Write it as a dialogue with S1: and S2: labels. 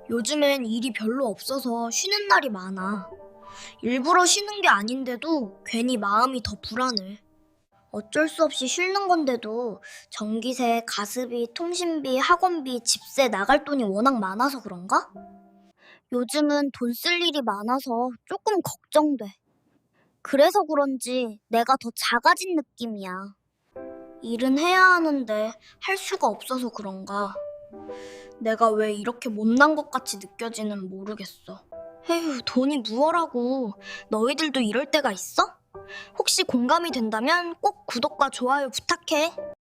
S1: 요즘엔 일이 별로 없어서 쉬는 날이 많아. 일부러 쉬는 게 아닌데도 괜히 마음이 더 불안해. 어쩔 수 없이 쉬는 건데도 전기세, 가스비, 통신비, 학원비, 집세 나갈 돈이 워낙 많아서 그런가? 요즘은 돈 쓸 일이 많아서 조금 걱정돼. 그래서 그런지 내가 더 작아진 느낌이야. 일은 해야 하는데 할 수가 없어서 그런가? 내가 왜 이렇게 못난 것 같이 느껴지는 모르겠어. 에휴, 돈이 무얼하고. 너희들도 이럴 때가 있어? 혹시 공감이 된다면 꼭 구독과 좋아요 부탁해.